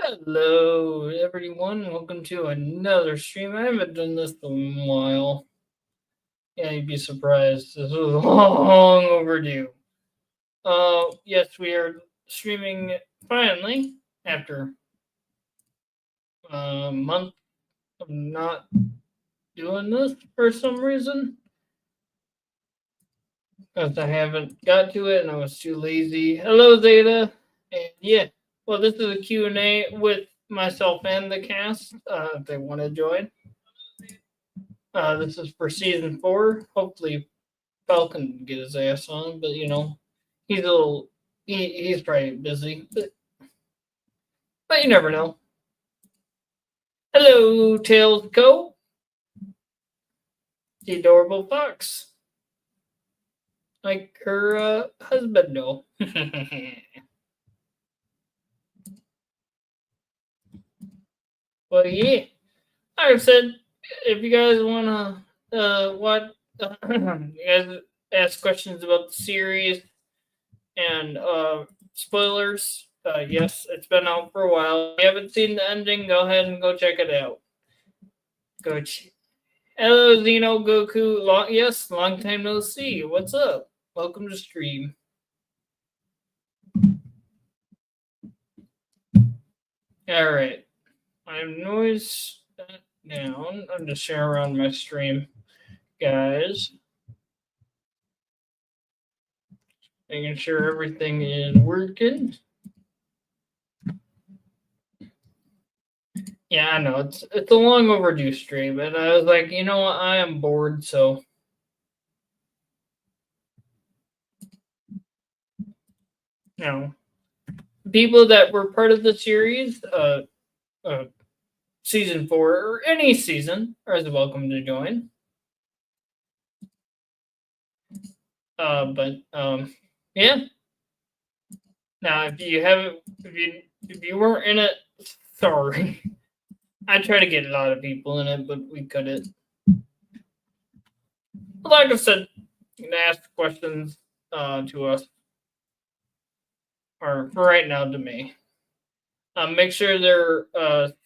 Hello, everyone. Welcome to another stream. I haven't done this in a while. Yeah, you'd be surprised. This was long overdue. Yes, we are streaming finally after a month of not doing this for some reason. Because I haven't got to it and I was too lazy. Hello, Zeta. And yeah, well, this is a Q&A with myself and the cast if they want to join. This is for season 4. Hopefully, Falcon can get his ass on, but he's a little. He's probably busy, but you never know. Hello, Tails Co. The adorable fox, like her husband, though. Well, yeah. Like I said, if you guys wanna you guys ask questions about the series and spoilers. Yes, it's been out for a while. If you haven't seen the ending, go ahead and go check it out. Hello, Xeno Goku. Long time no see. What's up? Welcome to stream. All right. I have noise down. I'm just sharing around my stream, guys. Making sure everything is working. Yeah, I know it's a long overdue stream, and I was like, you know what, I am bored, so people that were part of the series, season 4 or any season, are welcome to join. Yeah. Now, if you weren't in it, sorry. I try to get a lot of people in it, but we couldn't. Like I said, you can ask questions to us, or for right now to me. Make sure they're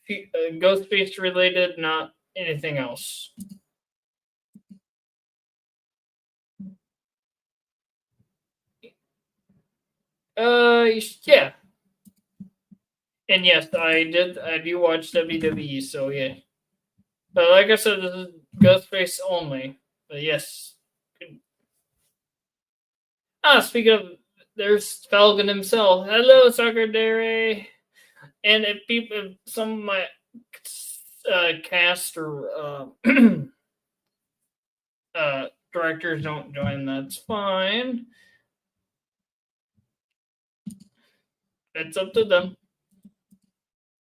ghostface related, not anything else. Yeah. And yes, I do watch WWE, so yeah. But like I said, this is ghostface only. But yes. Speaking of, there's Falcon himself. Hello, Soccer Dairy. And if some of my cast or directors don't join, that's fine. It's up to them.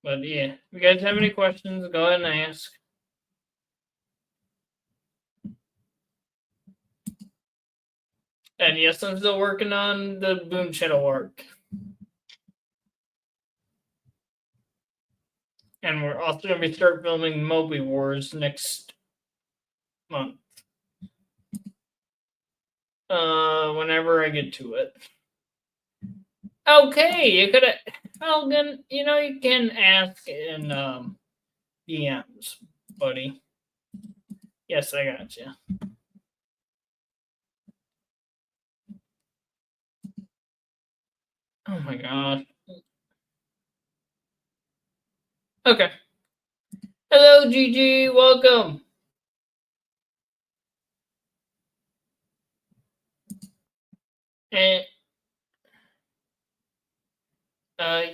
But yeah, if you guys have any questions, go ahead and ask. And yes, I'm still working on the Boom Channel arc. And we're also going to be start filming Moby Wars next month. Whenever I get to it. Okay, you could have. Well, then, you can ask in DMs, buddy. Yes, I got you. Oh my god. Okay. Hello, GG. Welcome. And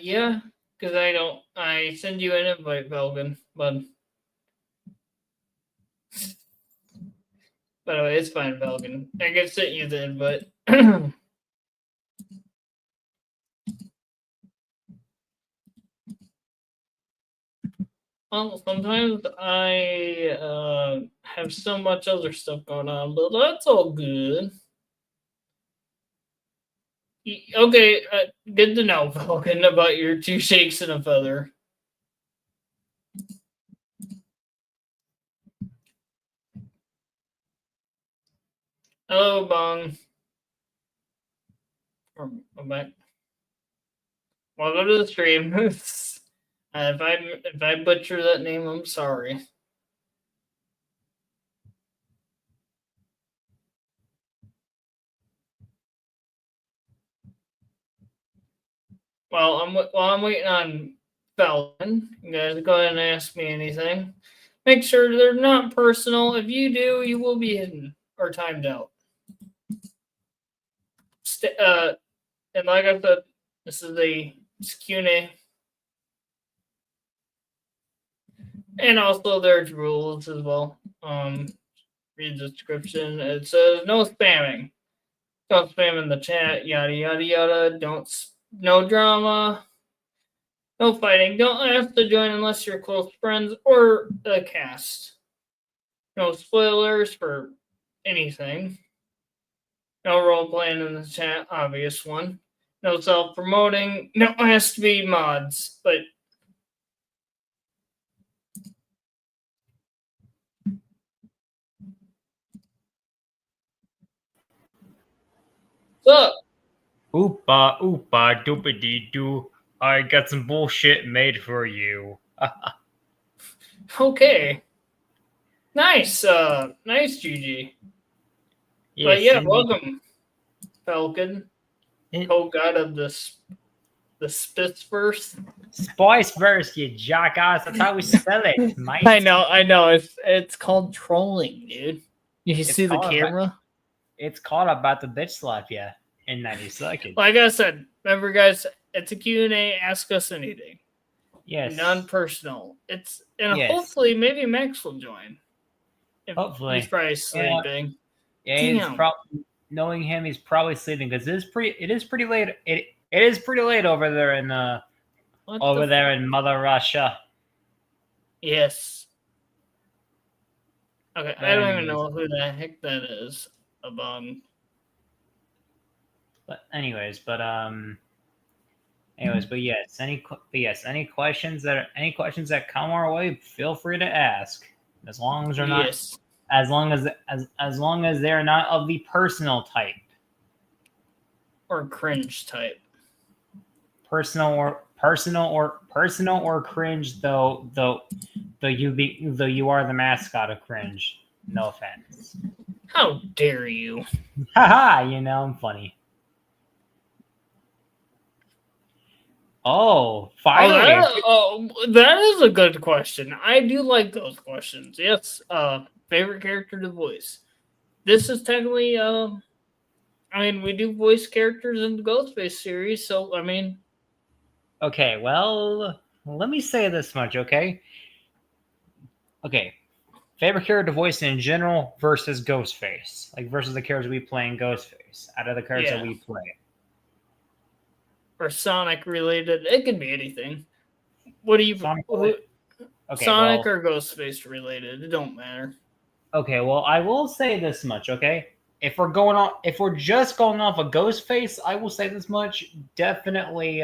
yeah, because I send you an invite, Belvin, but by the way, it's fine, Belvin. I can send you the invite. Well, sometimes I have so much other stuff going on, but that's all good. Okay, good to know, Falcon, about your 2 shakes and a feather. Hello, Bong. I'm back. Welcome to the stream. If I butcher that name, I'm sorry. Well, I'm waiting on Falcon. You guys go ahead and ask me anything. Make sure they're not personal. If you do, you will be hidden or timed out. And like I said, this is a Q&A. And also there's rules as well. Read the description. It says no spamming. Don't spam in the chat. Yada yada yada. No drama. No fighting. Don't ask to join unless you're close friends or a cast. No spoilers for anything. No role playing in the chat, obvious one. No self promoting. No, it has to be mods, but what's up? Oopa, oopa, doopity doo. I got some bullshit made for you. Okay. Nice, nice, GG. Yes, but yeah, indeed. welcome, Falcon, co-god of the Spitzverse. Spiceverse, you jackass. That's how we spell it, mate. I know. It's called trolling, dude. You see the camera? It's called about the bitch slap, yeah, in 90 seconds. Like I said, remember, guys, it's a Q&A. Ask us anything. Yes. Non-personal. Yes. Hopefully, maybe Max will join. Hopefully. He's probably sleeping. Yeah, he's probably, knowing him, he's probably sleeping because it is pretty late. It is pretty late over there in in Mother Russia. Yes. Okay, but I don't even know who the heck that is. But yes, any questions that come our way, feel free to ask. As long as they're not, as long as they're not of the personal type or cringe type. Personal or cringe, though you are the mascot of cringe. No offense. How dare you? Haha, I'm funny. Oh, finally! That is a good question. I do like those questions. Yes, favorite character to voice. This is technically, we do voice characters in the Ghostface series, so Okay, well, let me say this much, okay? Okay, favorite character to voice in general versus Ghostface, versus the characters we play in Ghostface, out of the characters that we play. Or Sonic related. It could be anything. What do you Sonic or Ghostface related? It don't matter. Okay, well, I will say this much, okay? If we're just going off a Ghostface, I will say this much. Definitely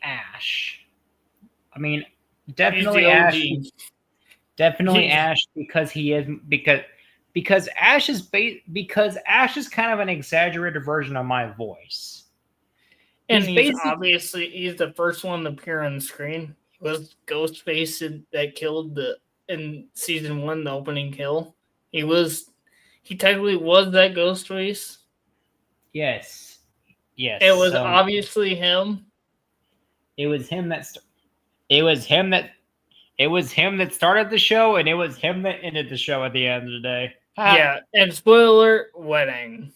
Ash. I mean, definitely Ash. Definitely Ash because Ash is kind of an exaggerated version of my voice. And he's the first one to appear on the screen. He was Ghostface that killed in season 1, the opening kill. He technically was that Ghostface. Yes. It was obviously him. It was him that started the show, and it was him that ended the show at the end of the day. Yeah, and spoiler, wedding.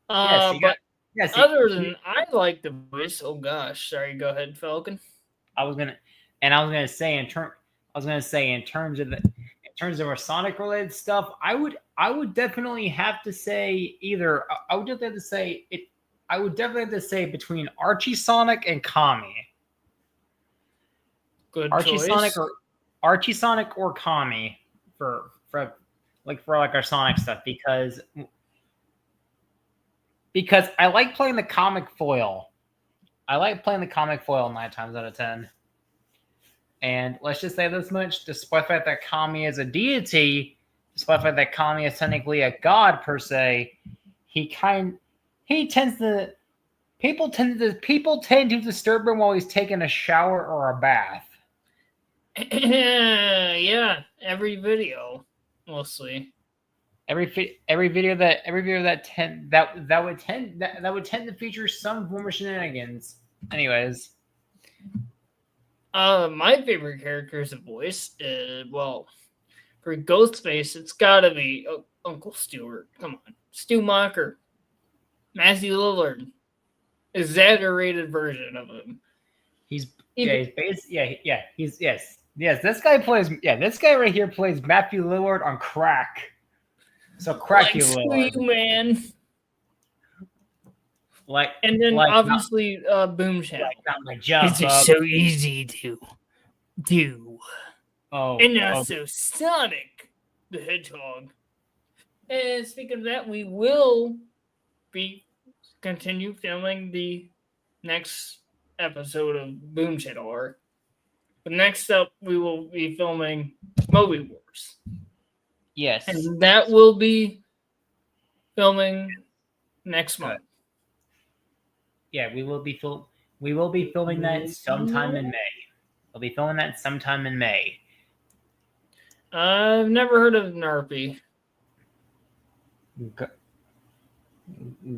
I like the voice. Oh gosh, sorry. Go ahead, Falcon. I was gonna say in terms of our Sonic related stuff, I would definitely have to say I would definitely have to say between Archie Sonic and Kami. Good Archie choice. Sonic or Kami for our Sonic stuff, because I like playing the comic foil. I like playing the comic foil 9 times out of 10. And let's just say this much: despite the fact that Kami is a deity, despite the fact that Kami is technically a god per se, he tends to People tend to disturb him while he's taking a shower or a bath. Yeah, every video, mostly. Every video that would tend to feature some form of shenanigans. Anyways, my favorite character's voice is, well, for Ghostface, it's gotta be Uncle Stewart. Come on, Stu Mocker, Matthew Lillard, exaggerated version of him. This guy right here plays Matthew Lillard on crack. So crack like, you, screw Lillard. you, man. And then obviously Boom Channel. Not my job. It's just so easy to do. Oh, and also Sonic the Hedgehog. And speaking of that, we will continue filming the next episode of Boom Channel. But next up, we will be filming Movie Wars. Yes, and that will be filming next month. Yeah, we will be filming that sometime in May. We'll be filming that sometime in May. I've never heard of Narpy.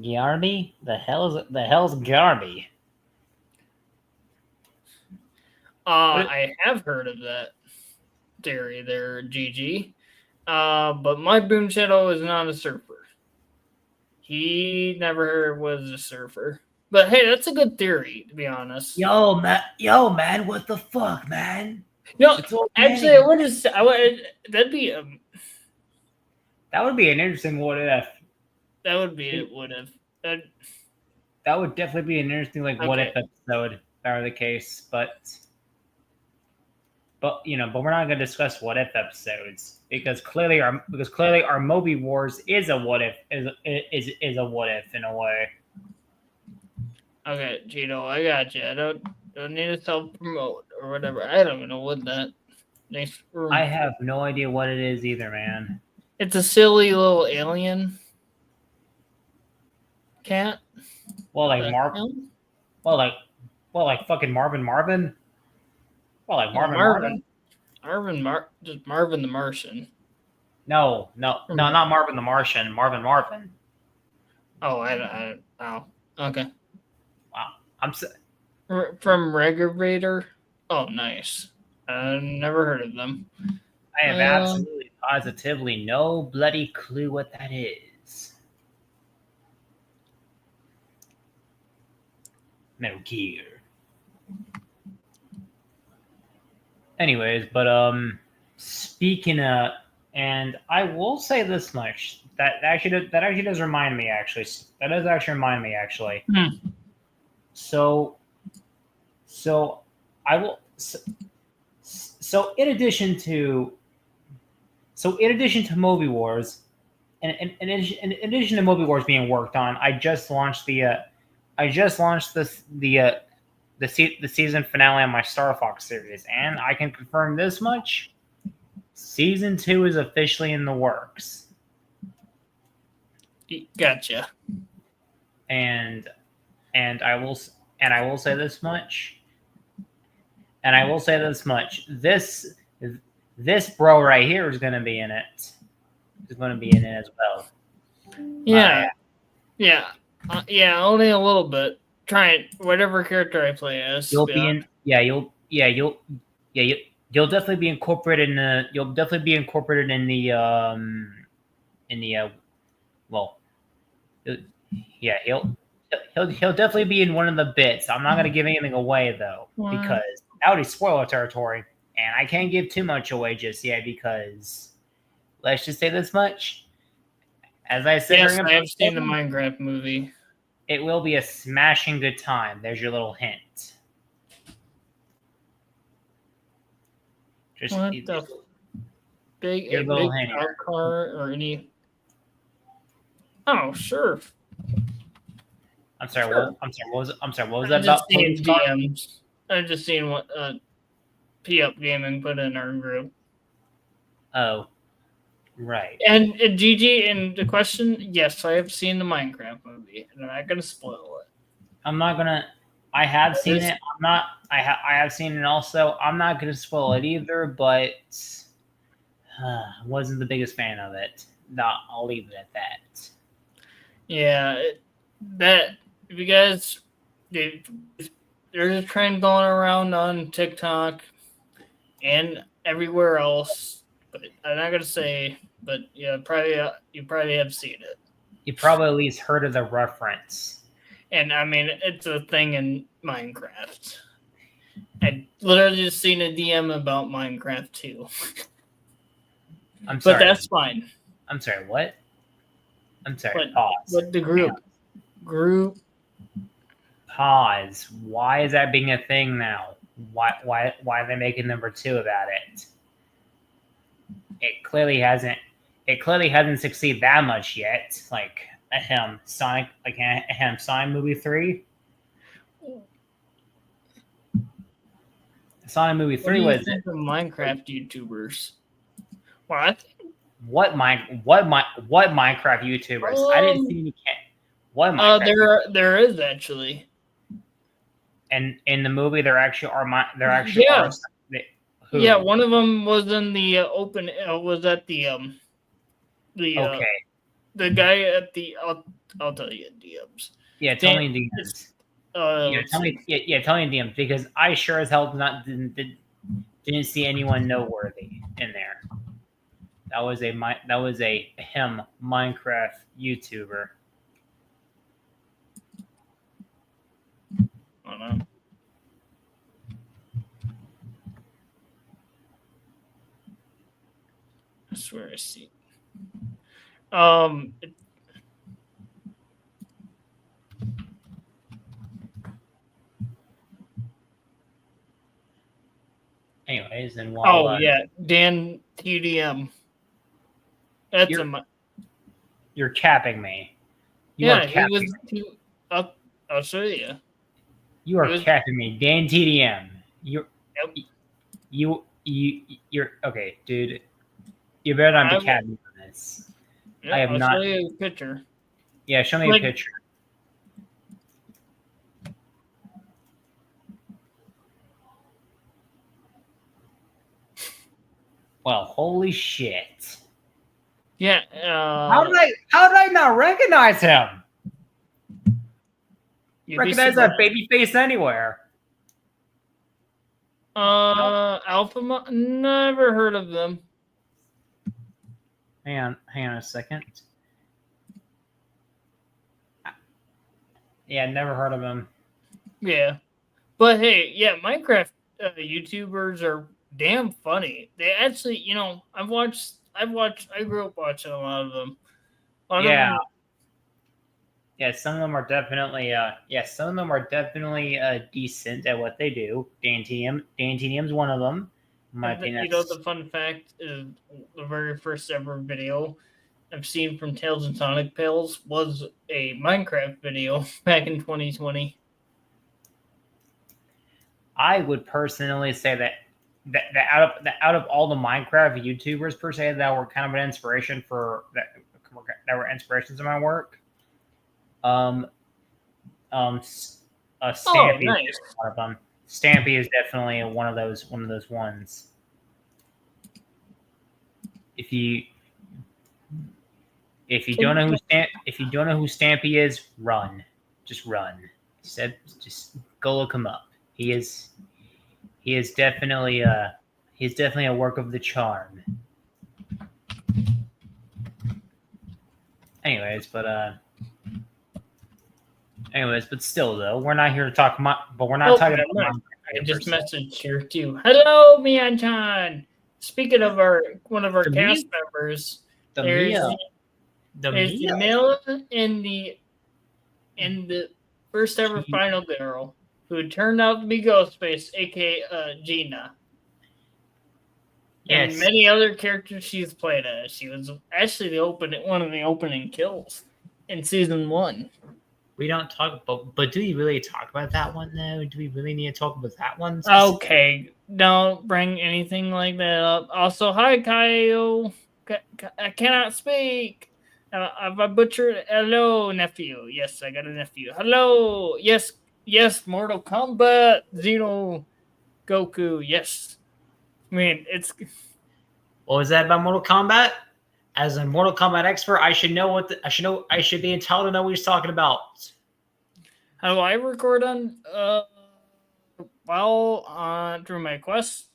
Garby? The hell's Garby? I have heard of that theory there, GG. But my Boom Shadow is not a surfer. He never was a surfer. But hey, that's a good theory, to be honest. Yo, man, what the fuck, man? No, actually, that'd be that would be an interesting what if. That would be it. What if? That would definitely be an interesting what if episode. If that were the case, but we're not going to discuss what if episodes because clearly our Moby Wars is a what if is a what if in a way. Okay, Gino, I got you. I don't need to self promote or whatever. I don't even know what that. I have no idea what it is either, man. It's a silly little alien cat. Well, like Marvin. Well, fucking Marvin. Well, like Marvin. Just Marvin the Martian. No, not Marvin the Martian. Marvin. Oh, oh, okay. Wow, from Regulator. Oh, nice. I never heard of them. I have absolutely, positively no bloody clue what that is. Metal Gear. Anyways, but speaking of, and I will say this much that actually does remind me. Actually, that does actually remind me. Actually, so I will. So in addition to Movie Wars, and in addition to Movie Wars being worked on, I just launched the season finale on my Star Fox series, and I can confirm this much: season 2 is officially in the works. Gotcha. And I will say this much. And I will say this much: this bro right here is going to be in it. Is going to be in it as well. Yeah, only a little bit. Try it. Whatever character I play as. You'll definitely be incorporated in the. You'll definitely be incorporated in the. He'll definitely be in one of the bits. I'm not going to give anything away though, because that would be spoiler territory, and I can't give too much away just yet because. Let's just say this much. As I said, yes, I have seen the Minecraft movie. It will be a smashing good time. There's your little hint. Just what the big car or any? Oh, sure. I'm sorry. Sure. What was that about? DMs. I'm just seeing what P-Up Gaming put in our group. Oh, right. And GG, and the question, yes, I have seen the Minecraft movie, and I'm not going to spoil it. I'm not gonna. I have seen it. I'm not. I have seen it also. I'm not gonna spoil it either, but wasn't the biggest fan of it. No, I'll leave it at that. Yeah, that if you guys, there's a trend going around on TikTok and everywhere else, but I'm not gonna say. But yeah, probably you probably have seen it. You probably at least heard of the reference. And I mean, it's a thing in Minecraft. I literally just seen a DM about Minecraft too. I'm sorry. But that's fine. I'm sorry. What? I'm sorry. Pause. But the group. Pause. Why is that being a thing now? Why are they making number 2 about it? It clearly hasn't succeeded that much yet. Like Sonic, Sonic movie 3. Sonic movie 3 was it? Minecraft YouTubers. What? What Minecraft YouTubers? I didn't see any. What Minecraft? There is actually. And in the movie, there actually are. Are. Yeah, one of them was in the open. Was at the okay. The guy at the. I'll tell you DMs. Yeah, tell me DMs. Tell me DMs because I sure as hell didn't see anyone noteworthy in there. That was a Minecraft YouTuber. I don't know. I swear I see. Anyways, then while Dan TDM. That's you're capping me. He was. I'll show you. You are capping me, Dan TDM. You're okay, dude. You better not be capping me on this. Yeah, I have I'll not. show you a picture. Yeah, show me a picture. Well, holy shit! Yeah. How did I not recognize him? Recognize that baby face anywhere. Alpha. Never heard of them. Hang on a second. Yeah, never heard of him. Yeah, but hey, yeah, Minecraft YouTubers are damn funny. They actually, I grew up watching a lot of them. Yeah, some of them are definitely decent at what they do. Dan TDM's one of them. In my opinion, the fun fact is the very first ever video I've seen from Tales and Sonic Tales was a Minecraft video back in 2020. I would personally say that out of all the Minecraft YouTubers per se that were kind of an inspiration that were inspirations of my work, Stampy is one of them. Stampy is definitely one of those ones. If you don't know who Stampy is, run. Just run. Just go look him up. He is definitely a work of the charm. Anyways, but still though, we're not here to talk but we're not talking about I just messaged here too. Hello, Mian-chan. Speaking of one of our cast members, there's Mila in the first ever final girl who turned out to be Ghostface, aka Gina. Yes. And many other characters she's played as. She was actually one of the opening kills in season 1. We don't talk about, but do we really talk about that one though? Do we really need to talk about that one? Okay, don't bring anything like that up. Also, hi Kyle. I cannot speak. Have I butchered? Hello, nephew. Yes, I got a nephew. Hello. Yes, yes. Mortal Kombat. Xeno Goku. Yes. I mean, it's What was that about Mortal Kombat? As a Mortal Kombat expert, I should know I should be entitled to know what he's talking about. how do I record on through my Quest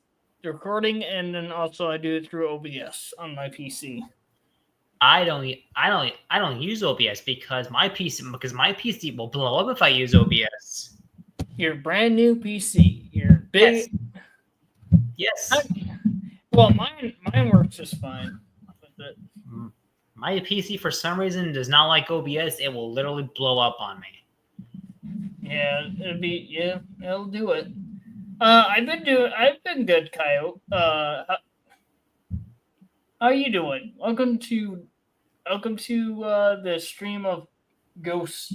recording, and then also I do it through OBS on my PC. I don't use OBS because my PC will blow up if I use OBS. Your brand new PC. Your big. Yes. Well, mine works just fine with it. My PC for some reason does not like OBS. It will literally blow up on me. Yeah, it'll do it. I've been good, Coyote. How you doing? Welcome to the stream of ghosts.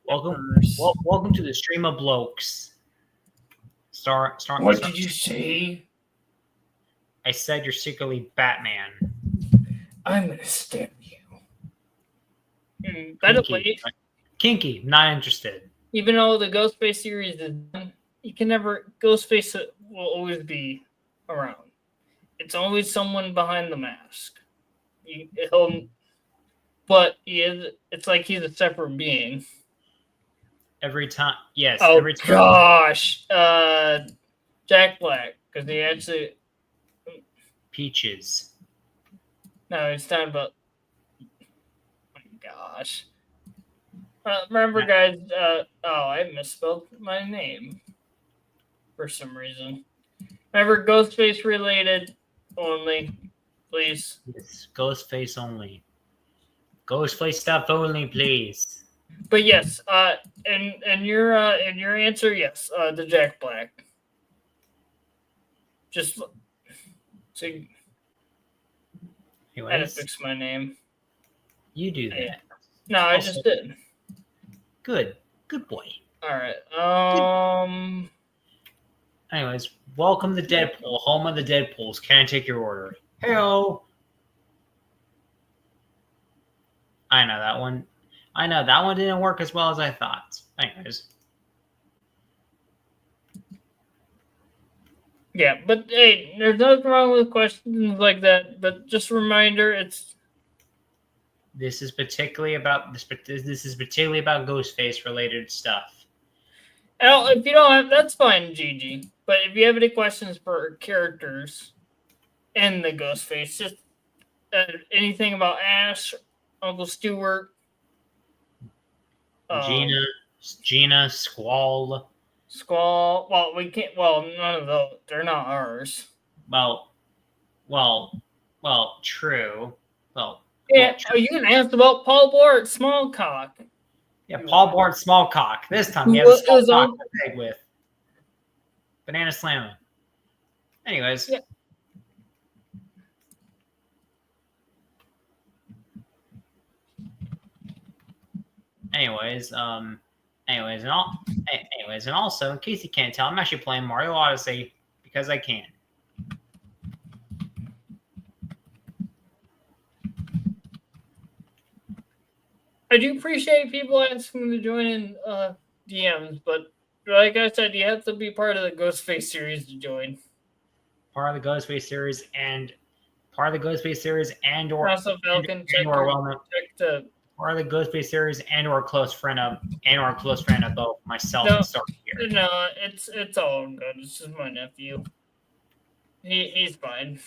Welcome to the stream of blokes. What did you say? I said you're secretly Batman. I'm gonna stab you. By the way, Kinky, not interested. Even though the Ghostface series is done, you can never Ghostface will always be around. It's always someone behind the mask. But it's like he's a separate being. Every time, yes. Oh every time. Gosh, Jack Black, because he actually Peaches. No, it's talking about. Oh my gosh. Remember, guys. I misspelled my name for some reason. Remember, Ghostface related only, please. Yes, Ghostface only. Ghostface stuff only, please. But yes, and your answer, yes, the Jack Black. Just so I had to fix my name. You do that. No, I just did. Good boy. All right. Anyways, welcome to Deadpool, home of the Deadpools. Can I take your order? Hello. I know that one didn't work as well as I thought. Anyways. Yeah, but hey, there's nothing wrong with questions like that. But just a reminder, This is particularly about Ghostface related stuff. If you don't have, that's fine, Gigi. But if you have any questions for characters in the Ghostface, just anything about Ash, Uncle Stewart, Gina, Squall. Well, we can't. Well, none of those. They're not ours. Well, true. Well, yeah. Are you gonna ask about Paul Blart Smallcock? Yeah, Paul Blart Smallcock. This time we have a Smallcock to peg with. Banana Slammer. Anyways. Yeah. Anyways, and also, in case you can't tell, I'm actually playing Mario Odyssey because I can. I do appreciate people asking to join in DMs, but like I said, you have to be part of the Ghostface series to join. Part of the Ghostface series and/or also Falcon part of the Ghostface series and/or a close friend of both myself and Stark here. No, it's all good. It's just my nephew. He's fine.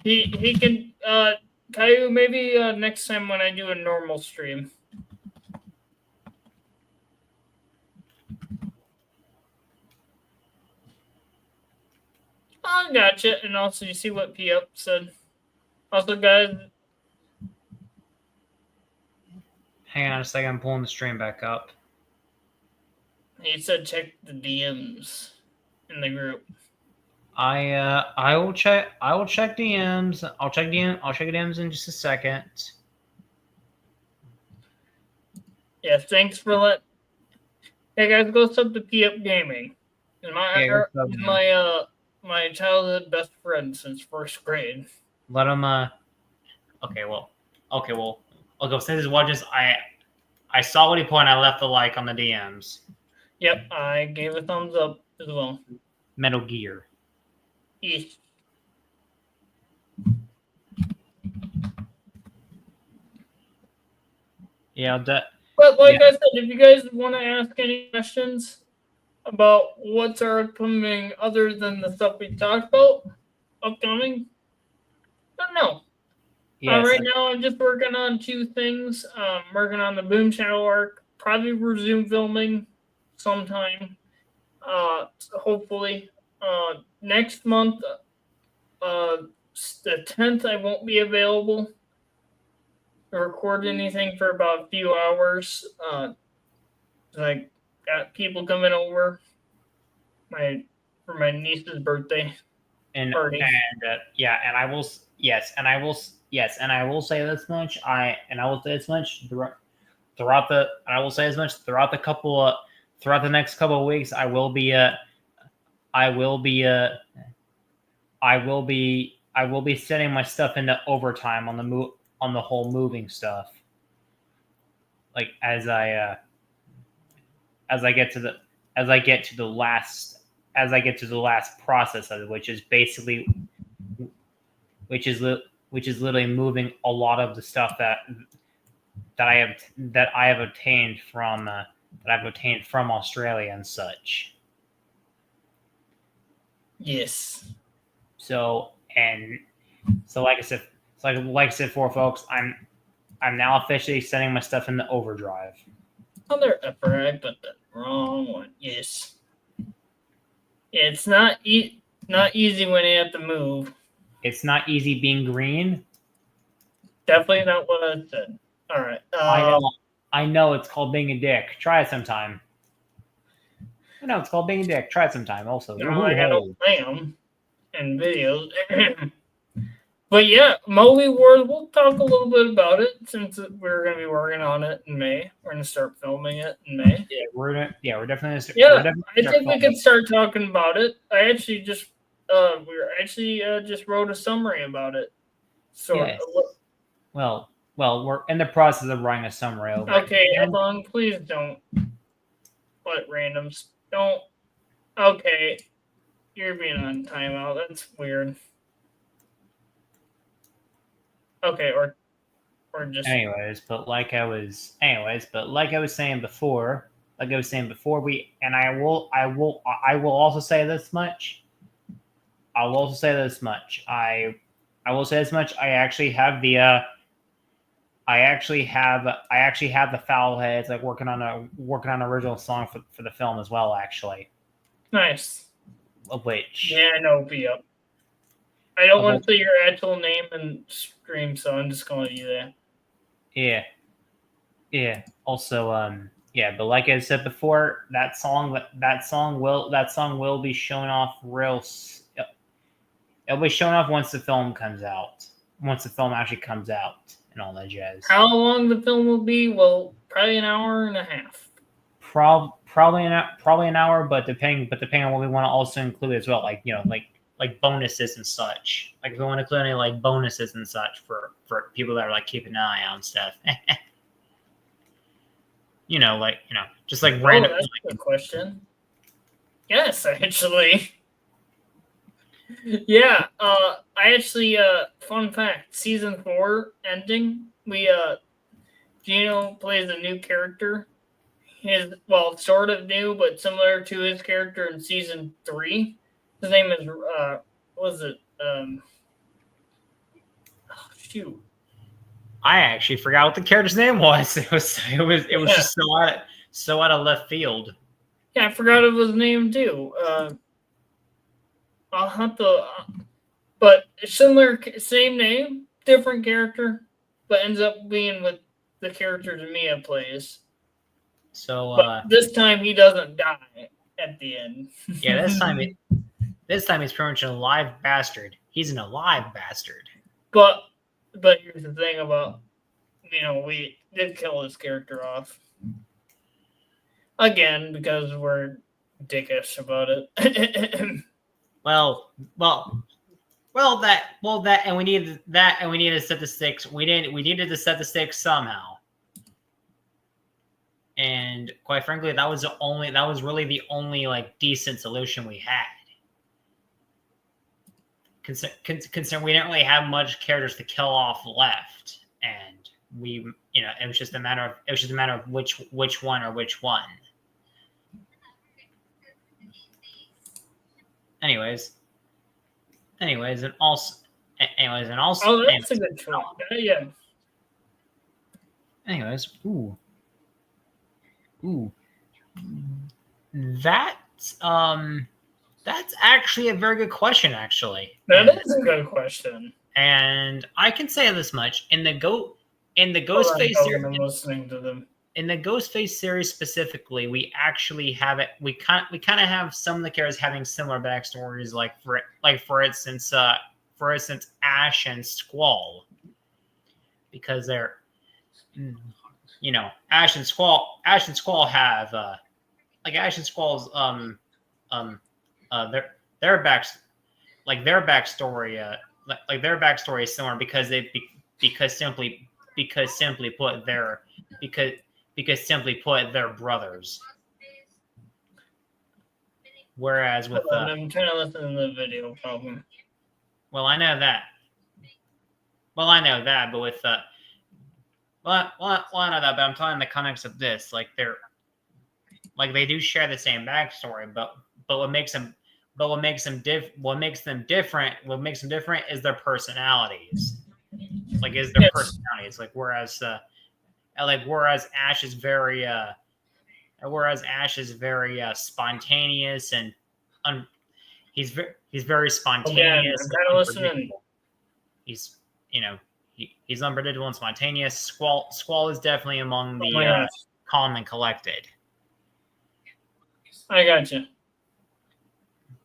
he can Caillou, maybe next time when I do a normal stream. I gotcha. And also, you see what P-Up said. Also, guys. Hang on a second. I'm pulling the stream back up. He said check the DMs in the group. I will check DMs. I'll check DMs in just a second. Yeah, thanks for letting. Hey guys, go sub to P-Up Gaming. My childhood best friend since first grade. Let him Okay, well, okay. Since he's watching this, I saw what he put, and I left the like on the DMs. Yep, I gave a thumbs up as well. Metal Gear. Eesh. Yeah, But like I said, if you guys want to ask any questions about what's our upcoming other than the stuff we talked about, upcoming, I don't know. yes, Right now, I'm just working on 2 things. Working on the Boom Shadow arc. Probably resume filming sometime. Hopefully, next month. The 10th, I won't be available to record anything for about a few hours. I got people coming over for my niece's birthday and party. yeah, and I will and I will say this much. I will say this much throughout the next couple of weeks. I will be setting my stuff into overtime on the whole moving stuff. Like as I get to the last process of it, which is basically which is literally moving a lot of the stuff that I have obtained from Australia and such. Yes. So like I said, for folks, I'm now officially setting my stuff into overdrive. Other effort, I put the wrong one. Yes. Yeah, it's not easy when you have to move. It's not easy being green. Definitely not what I said. All right. I know it's called being a dick. Try it sometime. I know it's called being a dick. Try it sometime. Also, No, I don't play them in videos. But yeah, Movie Wars, we'll talk a little bit about it since we're going to be working on it in May. We're going to start filming it in May. Yeah, we're definitely. I think we could start talking about it. I actually just just wrote a summary about it. Yes. Well, we're in the process of writing a summary over. Okay, Edlon, please don't let randoms. Don't. Okay, you're being on timeout. That's weird. Okay, or just. Anyways, but like I was saying before, I will also say this much. I will say this much. I actually have the foul heads like working on an original song for the film as well. Actually, Nice. Of which. Yeah, no, be up. I don't want to say your actual name and stream, so I'm just gonna let you that. Yeah. Yeah. Also, yeah, but like I said before, that song will be shown off it'll be shown off once the film comes out. Once the film actually comes out and all that jazz. How long the film will be? Well, probably an hour and a half. Probably an hour, but depending on what we want to also include as well, like like bonuses and such. Like if we want to include any like bonuses and such for people that are like keeping an eye on stuff. Just like random. That's a good question. Yes, actually. Yeah, I actually fun fact, season 4 ending, we Gino plays a new character. Sort of new, but similar to his character in season 3. His name is shoot. I actually forgot what the character's name was. It was just so out of left field. Yeah, I forgot of his name too. I'll have to, but similar, same name, different character, but ends up being with the character Mia plays. So but this time he doesn't die at the end. Yeah, this time he's pretty much an alive bastard. He's an alive bastard. But here's the thing about, we did kill his character off. Again, because we're dickish about it. Well, and we needed that, and we needed to set the stakes. We needed to set the stakes somehow. And quite frankly, that was really the only like decent solution we had. Considering we didn't really have much characters to kill off left, and we, it was just a matter of which one or which one. Anyways, and also. Oh, that's a good choice. Yeah. Anyways, that's actually a very good question. Actually, That is a good question. And I can say this much: in the Ghostface series, I'm listening to them. In the Ghostface series specifically, we actually have it. We kind of have some of the characters having similar backstories, for instance, Ash and Squall, because they're, Ash and Squall have Ash and Squall's their backstory their backstory is similar because simply put they're brothers. Whereas with I'm trying to listen to the video problem. Well, I know that, but with I know that, but I'm telling the context of this, they do share the same backstory, but what makes them different is their personalities. Whereas Ash is very spontaneous and he's very spontaneous. I'm trying to listen. He's unpredictable and spontaneous. Squall is definitely among the calm and collected. I gotcha.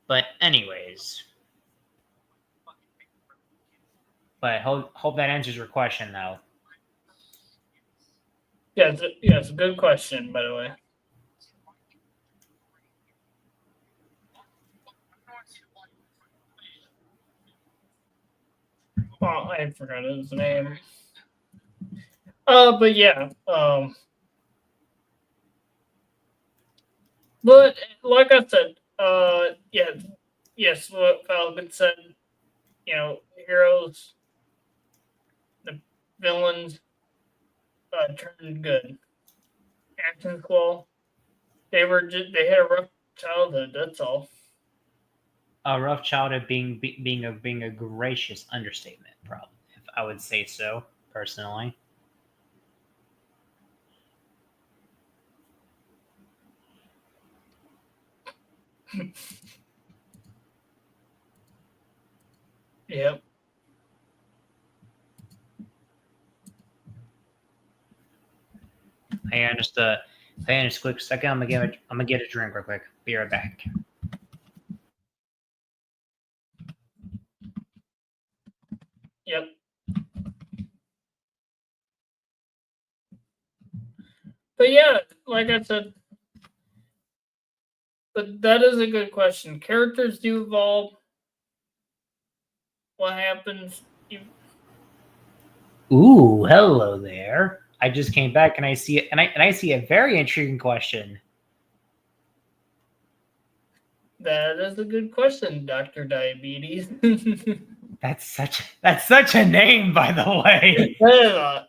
But anyways, hope that answers your question, though. Yeah, it's a good question, by the way. Oh, I forgot his name. But yeah, but like I said, yes, what Falcon said, heroes, the villains, turned good. Action Squall, they had a rough childhood. That's all. A rough childhood being a gracious understatement, probably, if I would say so personally. Yep. Hang on just a quick second. I'm gonna get a drink real quick. Be right back. Yep. But yeah, like I said, but that is a good question. Characters do evolve. What happens? Ooh, hello there. I just came back and I see it, and I see a very intriguing question. That is a good question, Dr. Diabetes. That's such a name, by the way.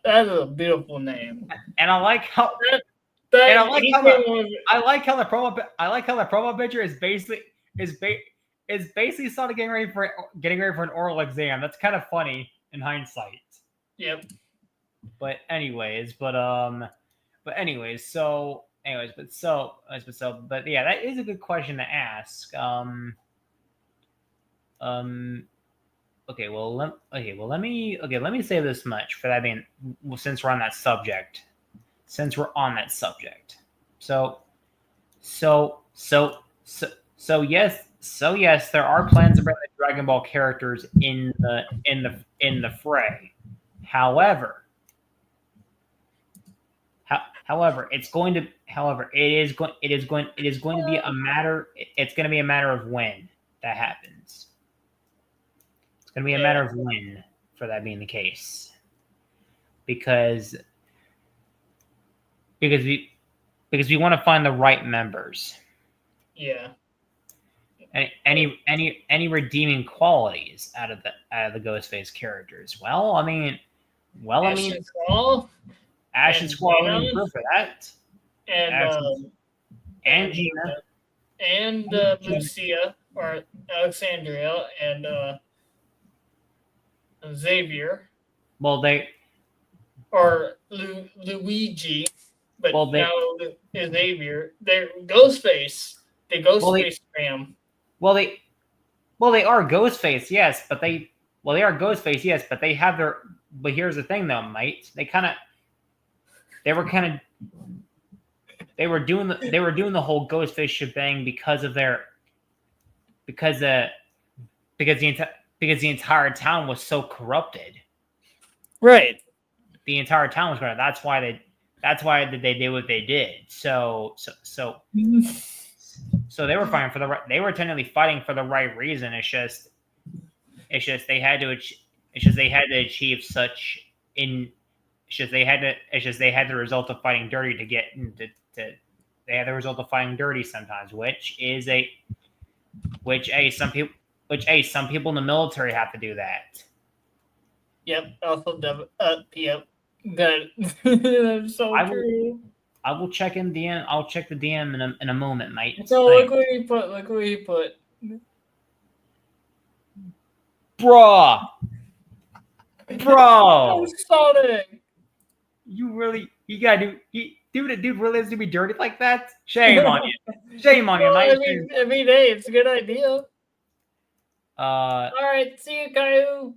That is a beautiful name. And I like how I like how the promo picture is basically sort of getting ready for an oral exam. That's kind of funny in hindsight. Yep. But yeah, that is a good question to ask. Okay, let me say this much for that being, since we're on that subject. Yes, there are plans to bring the Dragon Ball characters in the fray. However, it is going to be a matter of when that happens. It's going to be a matter of when for that being the case. Because we want to find the right members. Yeah. Any redeeming qualities out of the Ghostface characters? Well, I mean, Ash and Squall would be good for that. And Gina. And Lucia, or Alexandria, and Xavier. Well, or Luigi, but well, now Xavier. They're Ghostface. The Ghostface fam. Well, they are Ghostface, yes, but they are Ghostface, yes, but they have their. But here's the thing, though, mate. They were doing the whole Ghostface shebang because the entire town was so corrupted. Right. The entire town was corrupted. That's why they did what they did. So they were fighting for the right. They were technically fighting for the right reason. It's just they had to achieve such in. They had the result of fighting dirty to get into. They had the result of fighting dirty sometimes, which some people in the military have to do that. Yep. Also, yep. Good. That's so true. I will check in DM. I'll check the DM in a moment, mate. So look what he put. Bruh. Bro. Sonic. You gotta do. Dude really has to be dirty like that? Shame on you. Shame on you, mate. I mean, hey, it's a good idea. All right, see you, Caillou.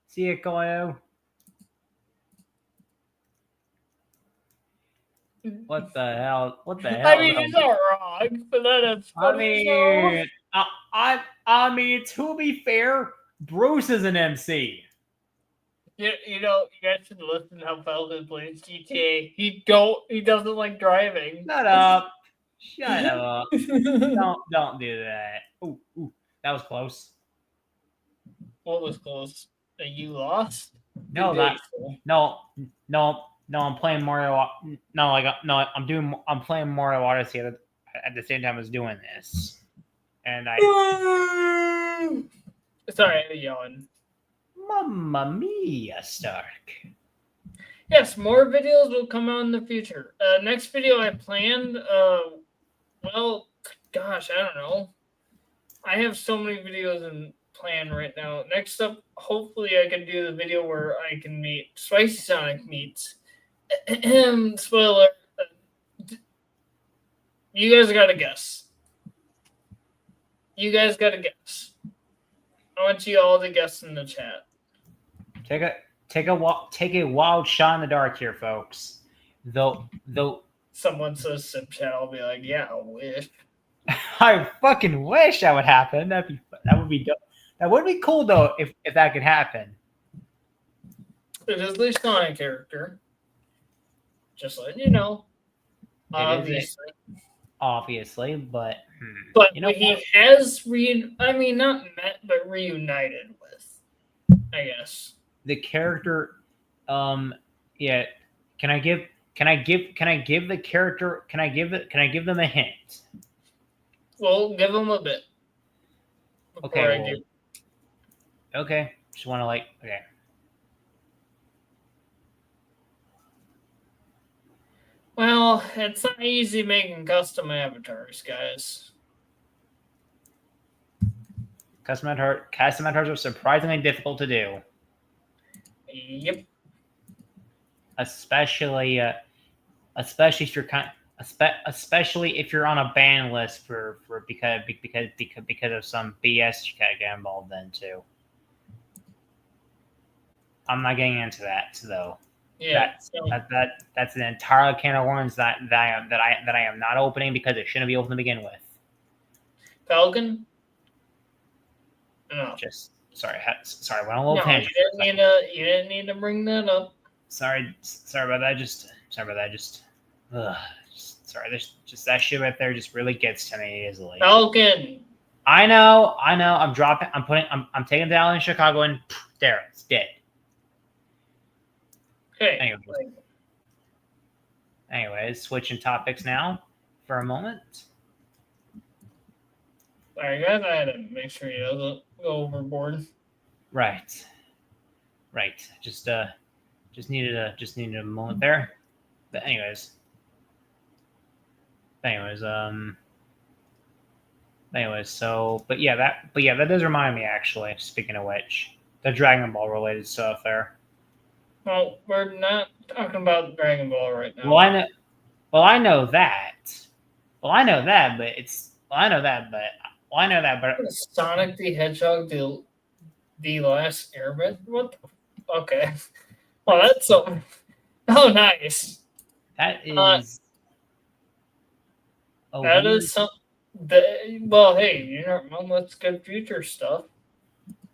See you, Caillou. What the hell? What the hell? I mean, it's not wrong, but that's funny. I mean, to be fair, Bruce is an MC. You guys should listen to how Falcon plays GTA. He doesn't like driving. Shut up. Don't do that. Ooh, that was close. What was close? You lost? No, I'm playing Mario. I'm playing Mario Odyssey at the same time as doing this, and sorry, I'm yelling. Mamma mia, Stark. Yes, more videos will come out in the future. Next video I planned. Well, gosh, I don't know. I have so many videos in plan right now. Next up, hopefully I can do the video where I can meet Spicy Sonic meets. Spoiler. You guys got to guess. I want you all to guess in the chat. Take a wild shot in the dark here, folks. Though someone says Sip Chat, I'll be like, yeah, I wish. I fucking wish that would happen. That would be dope. That would be cool though if that could happen. It is the Sonic character. Just letting you know. Obviously, but he has not met but reunited with, I guess. The character yeah, can I give the character can I give them a hint? Well, give them a bit. Okay. Just want to okay. Well, it's not easy making custom avatars, guys. Custom avatars are surprisingly difficult to do. Yep. Especially if you're on a ban list because of some BS you gotta get involved in too. I'm not getting into that though. Yeah, that's an entire can of worms that I am not opening because it shouldn't be open to begin with. Falcon? No. Sorry, went on a little tangent. You didn't need to bring that up. Sorry about that. That shit right there just really gets to me easily. Falcon. I know. I'm dropping. I'm taking it down in Chicago, and there, it's dead. Okay. Anyways, switching topics now for a moment. Sorry, guys. I had to make sure he doesn't go overboard. Right. Just needed a moment there. But anyways. So but yeah, that does remind me actually, speaking of which, the Dragon Ball related stuff there. Well, we're not talking about Dragon Ball right now. Well, I know that. But Sonic the Hedgehog, the last Airbender. What? Okay. Well, that's so. Oh, nice. That is. That is some. Well, hey, you know, that's good future stuff.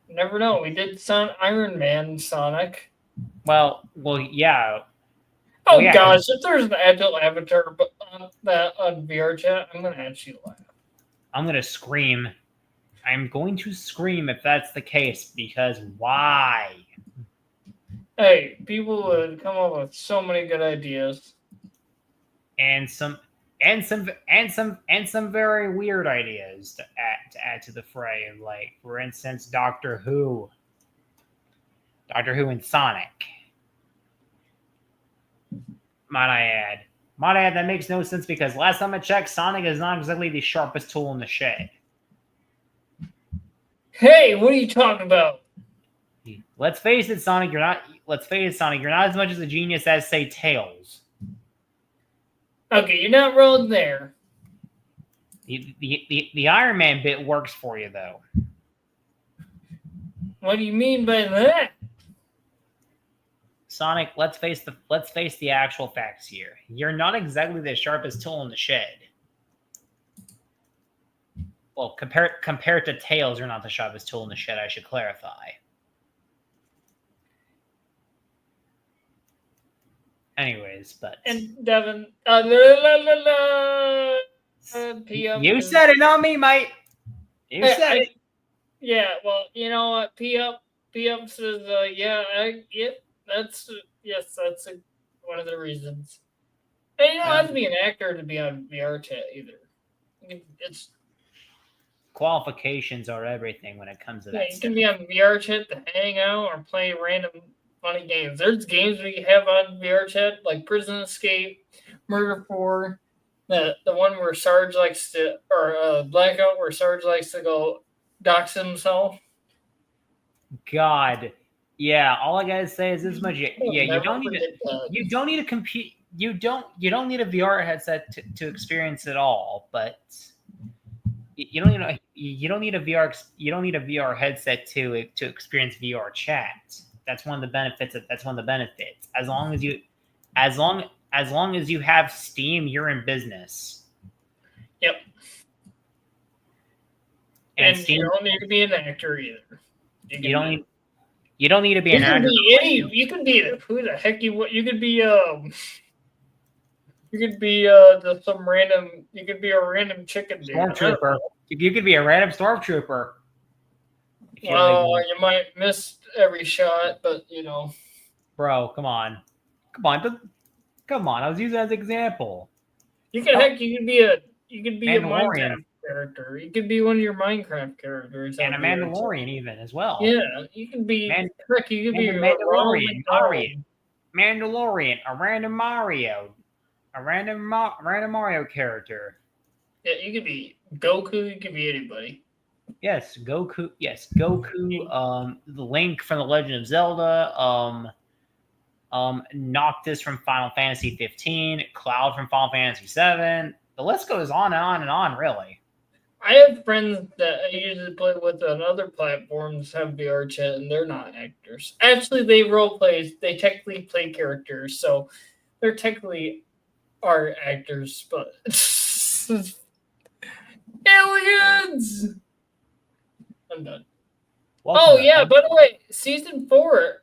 You never know. We did Iron Man Sonic. Well, yeah. Oh yeah. Gosh, if there's an agile avatar on VRChat, I'm gonna actually laugh. I'm gonna scream. I'm going to scream if that's the case, because why? Hey, people would come up with so many good ideas. And some very weird ideas to add to the fray. Like, for instance, Doctor Who and Sonic. Might I add, that makes no sense because last time I checked, Sonic is not exactly the sharpest tool in the shed. Hey, what are you talking about? Let's face it, Sonic, you're not as much as a genius as, say, Tails. Okay, you're not wrong there. The Iron Man bit works for you, though. What do you mean by that? Sonic, let's face the actual facts here. You're not exactly the sharpest tool in the shed. Well, compared to Tails, you're not the sharpest tool in the shed, I should clarify. Anyways, but... And Devin... you said it, not me, mate. You said it. Yeah, well, you know what? P-Up says, that's one of the reasons. And you don't have to be an actor to be on VRChat either. It's qualifications are everything when it comes to that. You can be on VRChat to hang out or play random funny games. There's games we have on VRChat like Prison Escape, Murder 4, the one where Sarge likes to, or Blackout where Sarge likes to go dox himself. God, yeah. All I gotta say is this much. Yeah, you don't need to compete. You don't need a VR headset to experience it all, but you don't need a VR headset to experience VR chat. That's one of the benefits. As long as you have Steam, you're in business. Yep. And Steam, you don't need to be an actor either. You don't need to be an actor. You could be who the heck you could be you could be a random chicken stormtrooper. You could be a random stormtrooper. Well, you might miss every shot, but you know. Bro, come on. I was using that as an example. You could be a Minecraft character. You could be one of your Minecraft characters. And a Mandalorian even as well. Yeah, you can be you could be Mandalorian, a random Mario. A random Mario character. Yeah, you could be Goku. You could be anybody. Yes, Goku. The Link from the Legend of Zelda. Noctis from Final Fantasy 15. Cloud from Final Fantasy 7. The list goes on and on and on. Really. I have friends that I usually play with on other platforms have VR chat, and they're not actors. Actually, they role play. They technically play characters, so they're technically are actors, but aliens. I'm done. Welcome by the way, season 4,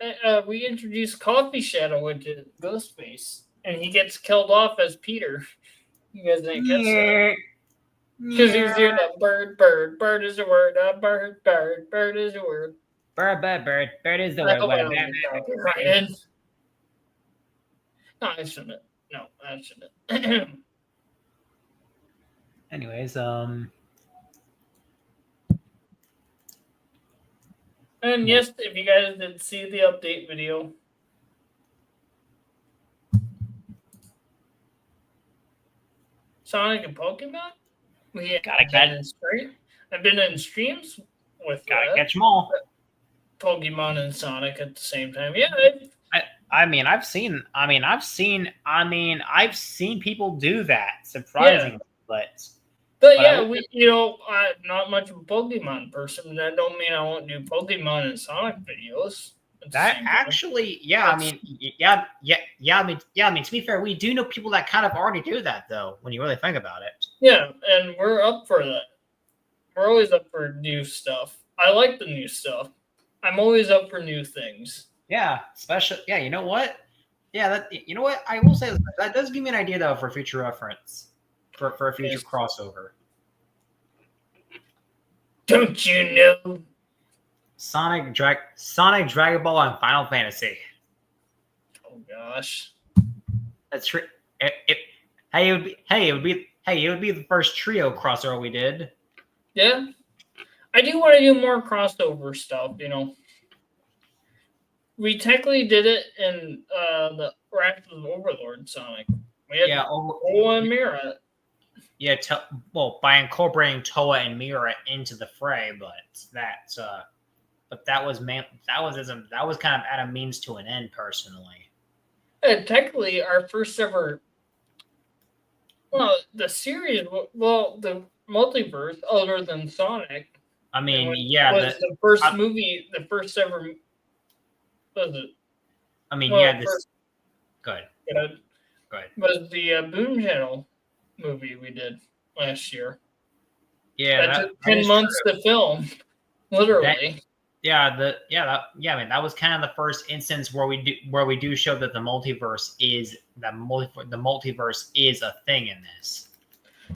we introduced Coffee Shadow into Ghostface, and he gets killed off as Peter. You guys didn't catch that? Because he's doing a bird, bird, bird is a word, a bird, bird, bird is a word. Bird, bird, bird, bird is the I word. hope What I a don't bad, get bad, copyrighted. No, I shouldn't. No, I shouldn't. Anyways, And yes, if you guys did see the update video, Sonic and Pokemon, we gotta have been catch, in stream. I've been in streams with gotta catch them all. Pokemon and Sonic at the same time. Yeah, I've seen people do that, surprisingly, but yeah, I'm not much of a Pokemon person. That don't mean I won't do Pokemon and Sonic videos at the that same time. actually, yeah, I mean, to be fair, we do know people that kind of already do that, though, when you really think about it. Yeah, and we're up for that. We're always up for new stuff. I like the new stuff. I'm always up for new things. Yeah, yeah, you know what? Yeah, you know what? I will say that does give me an idea, though, for future reference, for a future crossover. Don't you know? Sonic Dragon Ball, and Final Fantasy. Oh gosh, that's true. It would be the first trio crossover we did. Yeah, I do want to do more crossover stuff. We technically did it in the Wrath of the Overlord Sonic. We had Toa and Mira. Yeah, by incorporating Toa and Mira into the fray, but that was kind of at a means to an end, personally. And technically, our first ever, the series, the multiverse, other than Sonic. I mean, was the first movie, the first ever. Was it? I mean, Go ahead. Was the Boom Channel movie we did last year? Yeah, that took 10 months to film, literally. I mean, that was kind of the first instance where we do show that the multiverse is a thing in this.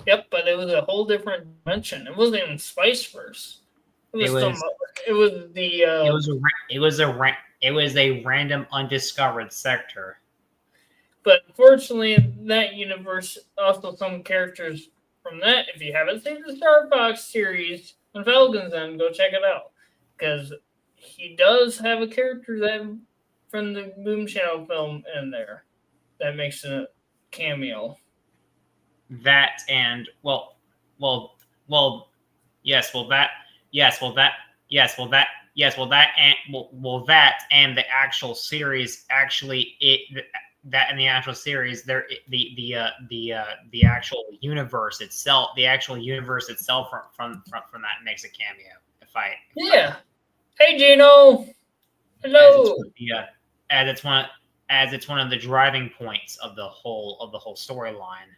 Yep, but it was a whole different dimension. It wasn't even Spice-Verse. It was a random undiscovered sector. But unfortunately, in that universe, also some characters from that, if you haven't seen the Star Fox series on Falcon's End, go check it out. Because he does have a character that from the Boom Channel film in there that makes a cameo. That and that and the actual series the actual universe itself from that makes a cameo. Hey Gino, hello. As it's one of the driving points of the whole storyline.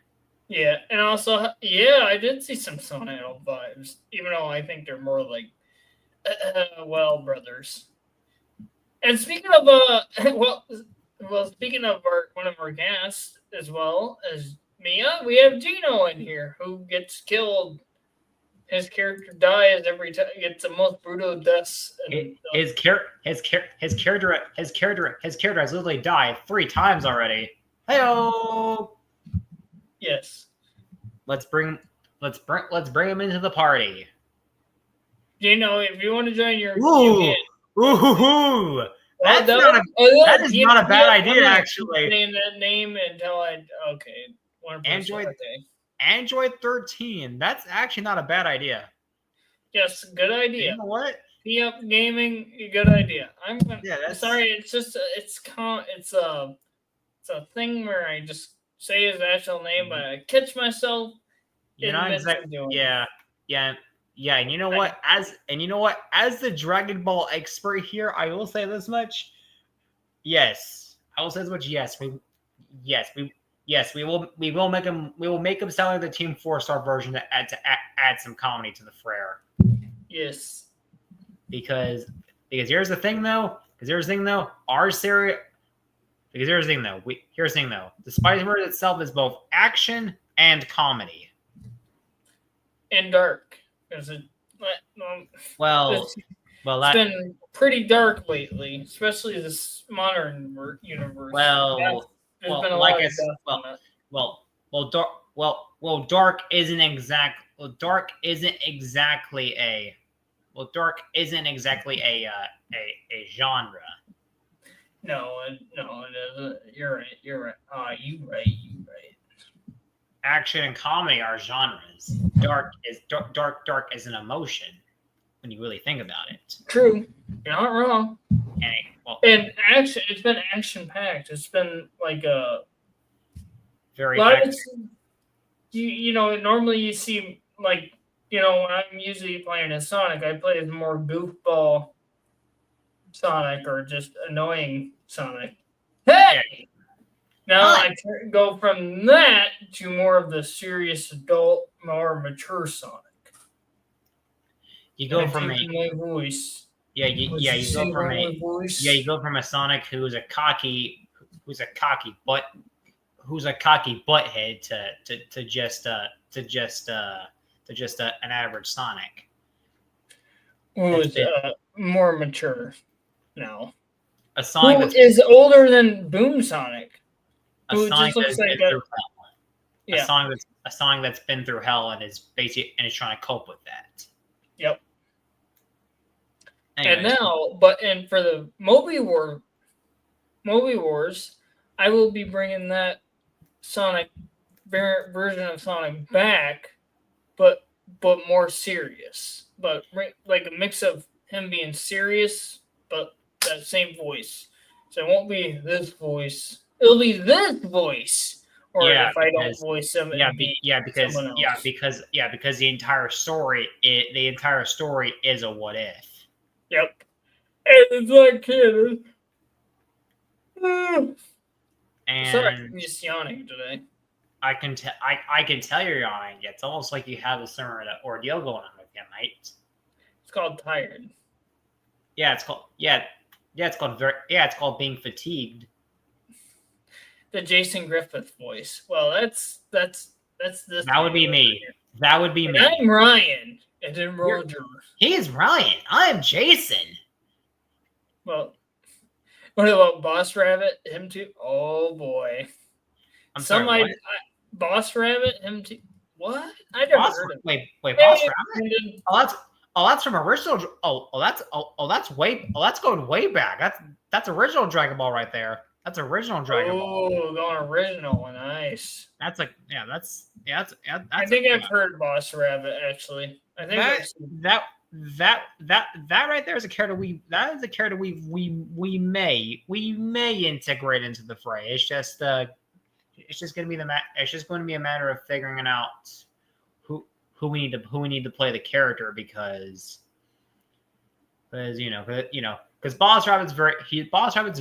Yeah, and also, I did see some Sonic vibes, even though I think they're more like, brothers. And speaking of, speaking of one of our guests, as well as Mia, we have Gino in here, who gets killed. His character dies every time. Gets the most brutal deaths. His character has literally died 3 times already. Hey-o! Yes. Let's bring him into the party. Gino, if you want to join your that is not a bad idea, actually. Saying that name until Android 13. That's actually not a bad idea. Yes, good idea. You know what? P-Up Gaming, good idea. Sorry, it's just it's a thing where I just say his actual name, but I catch myself. And you know what? As the Dragon Ball expert here, I will say this much. Yes, I will say this much. We will make him sound like the Team 4-star version to add some comedy to the fray. Yes. Because here's the thing though. Our series. Because here's the thing though. The Spice-Verse itself is both action and comedy. and dark. Because Well, it's that been pretty dark lately, especially this modern universe. well, There's been a like lot I of s- death well, on it. dark isn't exact. Well, dark isn't exactly a. Well, dark isn't exactly a genre. No, it isn't. You're right. You're right. You right. You right. Action and comedy are genres. Dark is an emotion when you really think about it. True. You're not wrong. And And action. It's been action packed. It's been like a very lot of effective. you know. Normally you see like when I'm usually playing as Sonic, I play as more goofball Sonic or just annoying Sonic. Hey! Yeah. Now I go from that to more of the serious adult, more mature Sonic. You go And from taking my voice. you go from a Sonic who's a cocky butthead to just an average Sonic. Who's more mature now. A Sonic who is older than Boom Sonic. Who Sonic just looks that's like been through hell. Yeah. A Sonic that's been through hell and is trying to cope with that. Yep. Anyways. And now, for the Movie Wars, I will be bringing that Sonic version of Sonic back, but more serious. But like a mix of him being serious, but that same voice. So it won't be this voice. It'll be this voice. Or if I don't voice him, because someone else. because the entire story is a what if. Yep. And it's like kid. And sorry, I'm just yawning today. I can tell you're yawning. It's almost like you have a similar ordeal going on with you, mate. It's called tired. Yeah, it's called being fatigued. The Jason Griffith voice. Well, that's this. That would be me. That would be me. I'm Ryan, and then Roger. He's Ryan. I'm Jason. Well, what about Boss Rabbit? Him too. Oh boy. I'm sorry. Boss Rabbit. Him too. What? I never heard of. Wait. Boss Rabbit. That's from original. That's going way back. That's original Dragon Ball right there. That's original Dragon Ball. Oh, going original. Nice. I think I've heard Boss Rabbit actually. I think that right there is a character we may integrate into the fray. It's just going to be a matter of figuring out who we need to play the character because Boss Rabbit's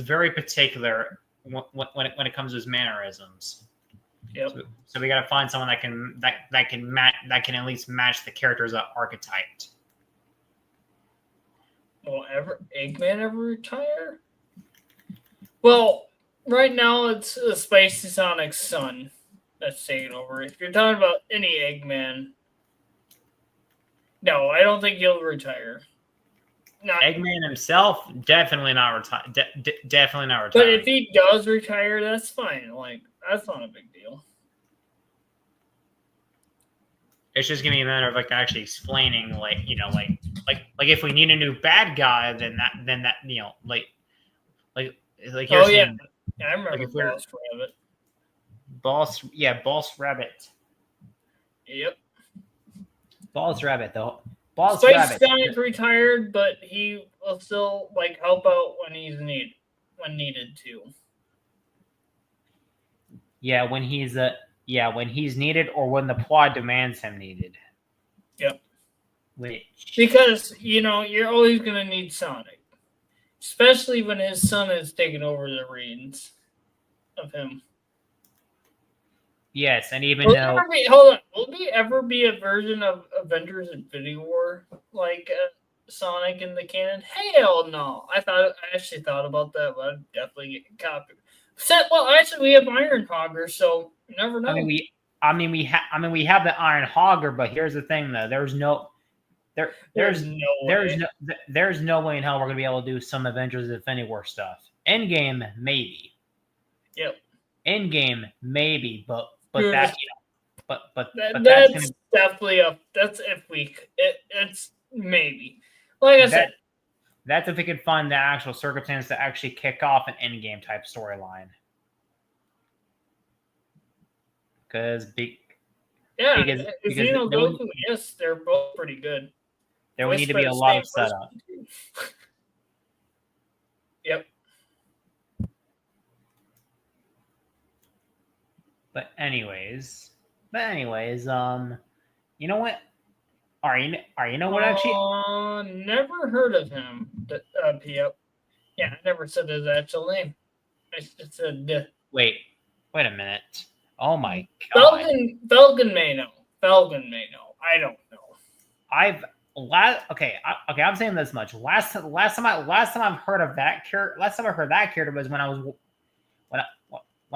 very particular when it comes to his mannerisms. Yep. So we got to find someone that can at least match the character's archetype. Will Eggman ever retire? Well, right now it's a Spicy Sonic's son that's taking over. If you're talking about any Eggman, no, I don't think he'll retire. Eggman himself, definitely not retire. Definitely not retire. But if he does retire, that's fine. Like that's not a big deal. It's just gonna be a matter of actually explaining, like if we need a new bad guy, then that you're saying. Yeah, I remember Boss Rabbit. Boss Rabbit. Yep. Boss Rabbit though. Spice Sonic retired, but he will still help out when needed to. Yeah, when he's needed or when the plot demands him needed. Yep. Because you're always gonna need Sonic, especially when his son is taking over the reins of him. Yes, and even will there ever be a version of Avengers Infinity War like Sonic in the canon? Hell no! I actually thought about that, but I'd definitely get copied. Well, actually, we have Ironmonger, so you never know. I mean, I mean, we have the Iron Hogger, but here's the thing, though. There's no way in hell we're gonna be able to do some Avengers Infinity War stuff. Endgame, maybe. Yep. Endgame, maybe, but Dude, that that's definitely that's if we it's maybe. Like I said, that's if we could find the actual circumstance to actually kick off an Endgame type storyline. Because Goku, yes, they're both pretty good. There would need to be a lot of setup. Yep. But anyways, you know what? You know what actually? Never heard of him. Yep. Yeah, I never said his actual name. I just said. Wait a minute. Oh my god. Falcon may know. I don't know. I'm saying this much. Last time I've heard of that character. Last time I heard that character was when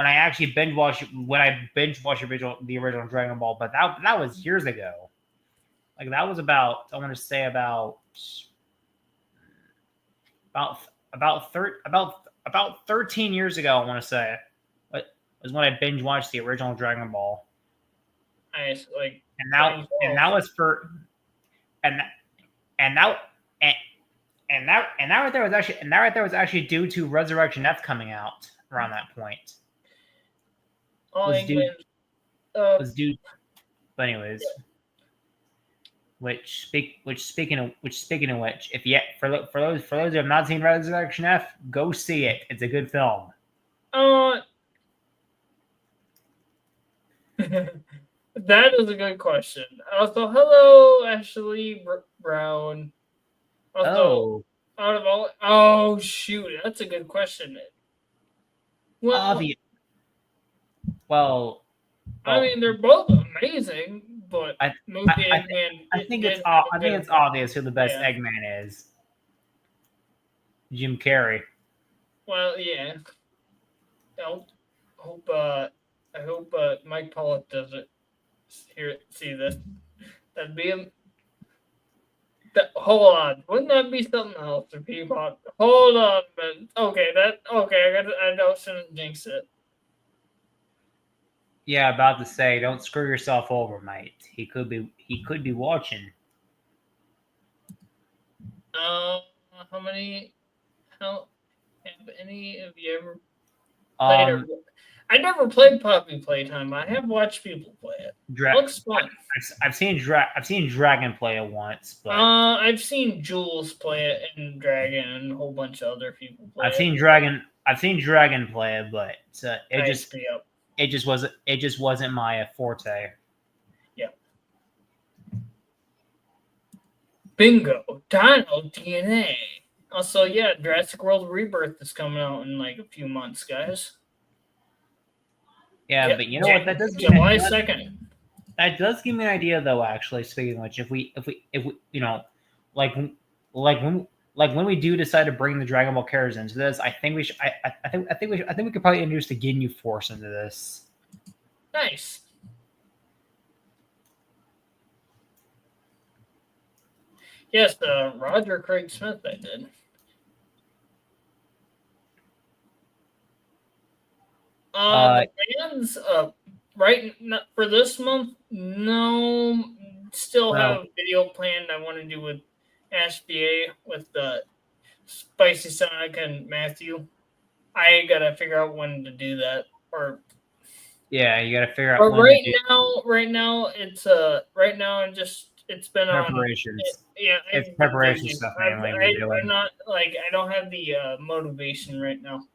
I actually binge watched the original Dragon Ball, but that was years ago. Like that was about 13 years ago. I want to say, but was when I binge watched the original Dragon Ball. Nice, like, and that right there was actually due to Resurrection F coming out around that point. Was due. But anyways, yeah. Speaking of which, if for those who have not seen Resurrection F, go see it. It's a good film. That is a good question. Also, hello, Ashley Brown. Also, out of all, shoot, that's a good question. Obvious. I mean, they're both amazing, but I think it's obvious who the best Eggman is. Jim Carrey. Well, yeah. I hope Mike Pollock doesn't see this. That'd be him. Hold on, wouldn't that be something else if he bought? Hold on, man. I don't shouldn't jinx it. Yeah, about to say, don't screw yourself over, mate. He could be watching. How have any of you ever played I never played Poppy Playtime. I have watched people play it. It looks fun. I've seen Dragon play it once, but I've seen Jules play it and Dragon and a whole bunch of other people play I've seen Dragon play it, but it just wasn't my forte. Yeah. Bingo. Dino DNA. Also, yeah, Jurassic World Rebirth is coming out in like a few months, guys. Yeah, but you know what? That does July 2nd. That does give me an idea, though. Actually, speaking of which, if we you know, like when we do decide to bring the Dragon Ball characters into this, I think we could probably introduce the Ginyu Force into this. Nice. Yes, Roger Craig Smith. I did. The fans, right for this month, no, still have a video planned I want to do with SBA with Spicy Sonic and Matthew. I gotta figure out when to do that, yeah, you gotta figure out. But right now it's it's been preparations. It's preparation stuff mainly. I'm not I don't have the motivation right now.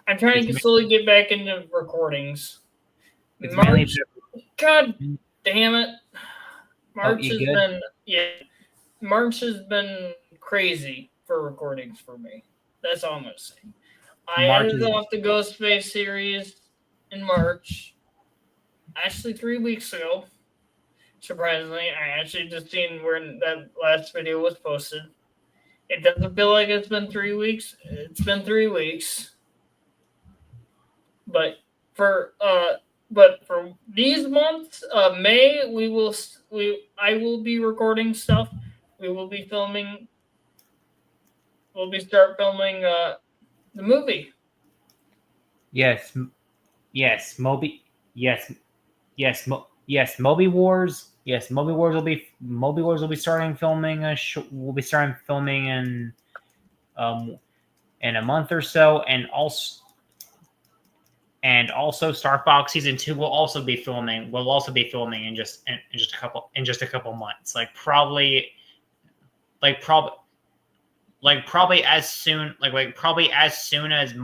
I'm trying to slowly get back into recordings. March, God damn it! March has been crazy for recordings for me. That's all I'm gonna say. I ended off the Ghostface series in March. Actually, 3 weeks ago. Surprisingly, I actually just seen where that last video was posted. It doesn't feel like it's been 3 weeks. It's been 3 weeks. But for but for these months, May, I will be recording stuff. We will be filming. We'll be start filming the movie. Yes, yes, Moby Wars. Yes, Moby Wars will be starting filming. We'll be starting filming in a month or so, and also Star Fox season 2 will also be filming. We'll also be filming in just a couple months. Probably as soon as soon as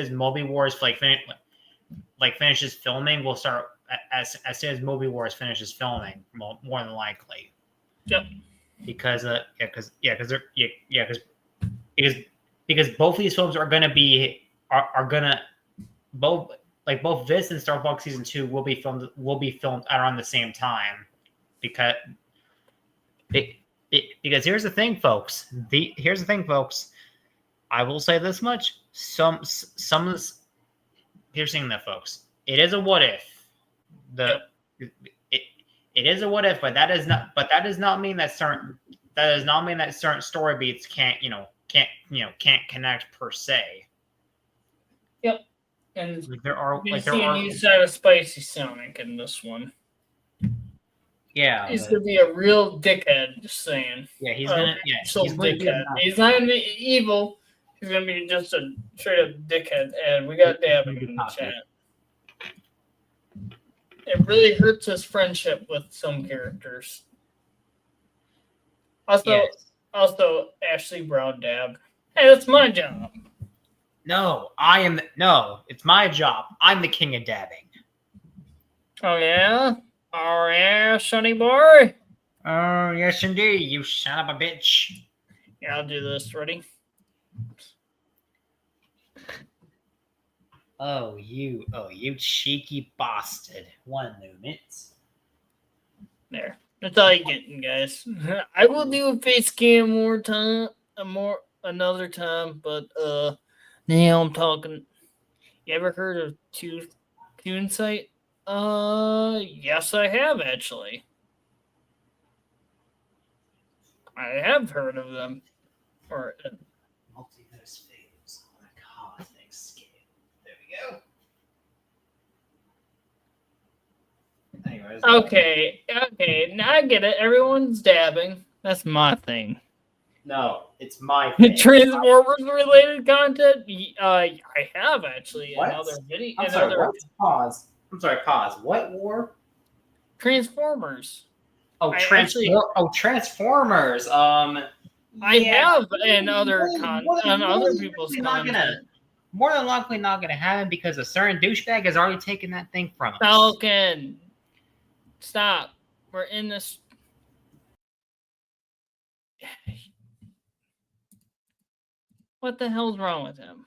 Moby Wars finishes filming. We'll start as soon as Moby Wars finishes filming. More than likely. Yep. Because because both these films are gonna both this and Star Fox season 2 will be filmed around the same time, because here's the thing, folks. I will say this much: some of this. Here's the thing, though, folks. It is a what if. It is a what if, but that does not mean that certain story beats can't connect per se. Yep. And there are a new side of Spicy Sonic in this one. Yeah, he's gonna be a real dickhead. Just saying. Yeah, he's gonna. He's dickhead. He's not gonna be evil. He's gonna be just a straight up dickhead. And we got dabbing in the chat. It really hurts his friendship with some characters. Also, Ashley Brown dabbed. Hey, that's my job. No, it's my job. I'm the king of dabbing. Oh yeah? Oh yeah, sonny boy? Oh yes indeed, you son of a bitch. Yeah, I'll do this. Ready? Oh you cheeky bastard. 1 moment. There. That's all you're getting, guys. I will do a face cam another time, but now I'm talking. You ever heard of Tune Site? Yes, I have actually. I have heard of them. Or multiverse fails on a cosmic scale. There we go. Anyways. Okay. Now I get it. Everyone's dabbing. That's my thing. No, it's my thing. Transformers related content? I have actually another video. I'm sorry, what? Pause. I'm sorry, pause. What war? Transformers. Transformers. I have in other people's content. More than likely not gonna happen because a certain douchebag has already taken that thing from us. Falcon. Stop. We're in this. What the hell's wrong with him?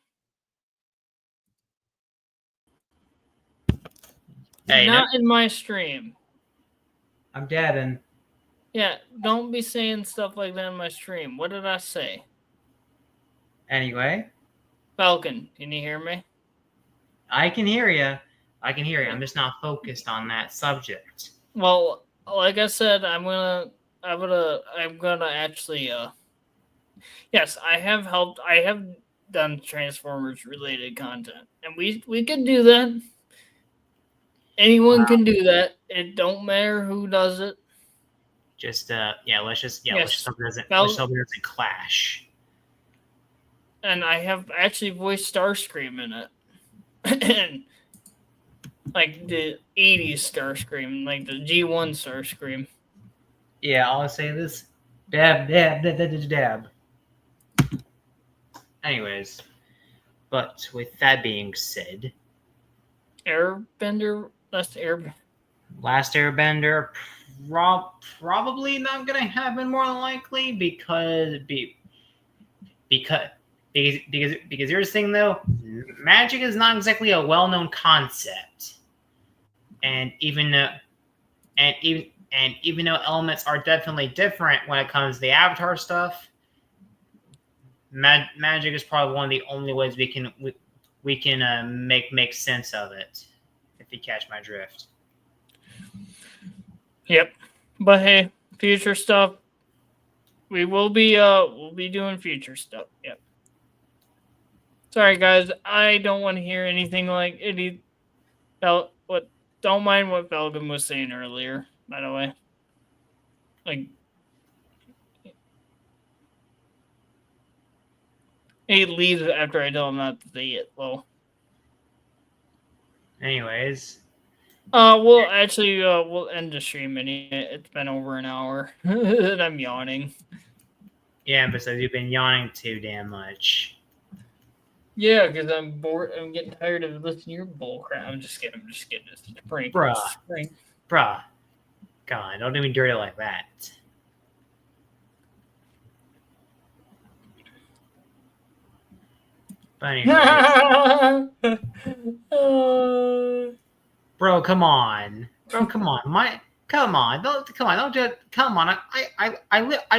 Hey, not in my stream. I'm dabbing. Yeah, don't be saying stuff like that in my stream. What did I say? Anyway. Falcon, can you hear me? I can hear you. I'm just not focused on that subject. Well, like I said, I'm gonna actually yes, I have done Transformers related content. And we can do that. Anyone can do that. It don't matter who does it. Let's hope it doesn't clash. And I have actually voiced Starscream in it. And like the 80s Starscream, like the G1 Starscream. Yeah, I'll say this. Dab. Anyways, but with that being said, Last Airbender, probably not gonna happen more than likely because here's the thing though, magic is not exactly a well-known concept, and even though elements are definitely different when it comes to the Avatar stuff, magic is probably one of the only ways we can make sense of it. If you catch my drift. Yep. But hey, future stuff. We'll be doing future stuff. Yep. Sorry guys, I don't want to hear anything like any what don't mind what Belgium was saying earlier, by the way. Like he leaves after I tell him not to say it. Well. Anyways. We'll end the stream it's been over an hour. And I'm yawning. Yeah, besides you've been yawning too damn much. Yeah, because I'm bored. I'm getting tired of listening to your bullcrap. I'm just kidding. It's prank. Bruh. God, don't do me dirty like that. But anyways. Bro, come on. Don't come on. I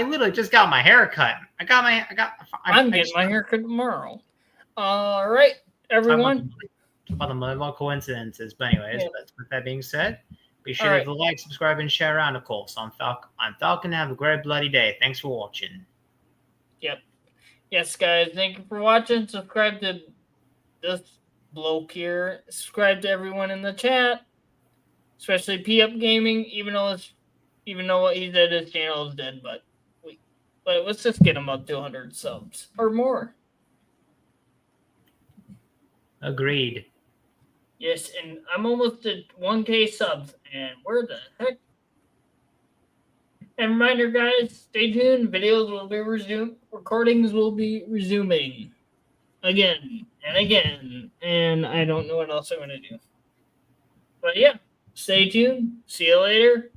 literally just got my hair cut. I'm getting my hair cut tomorrow. All right, everyone. About the multiple coincidences. But anyways, with that being said, be sure to like, subscribe, and share around, of course. I'm Falcon. Have a great bloody day. Thanks for watching. Yep. Yes, guys. Thank you for watching. Subscribe to this bloke here. Subscribe to everyone in the chat, especially P Up Gaming. Even though he said his channel is dead, but let's just get him up to 100 subs or more. Agreed. Yes, and I'm almost at 1K subs, and where the heck? And reminder, guys, stay tuned. Videos will be resumed. Recordings will be resuming again and again. And I don't know what else I'm going to do. But yeah, stay tuned. See you later.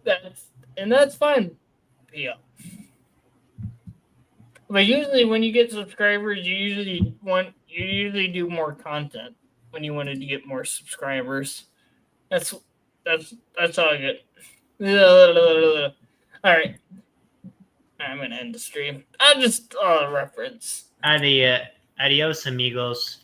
That's fine. Yeah. But usually when you get subscribers, you usually do more content when you wanted to get more subscribers. That's all I get. All right. I'm gonna end the stream. I just reference. Adios, amigos.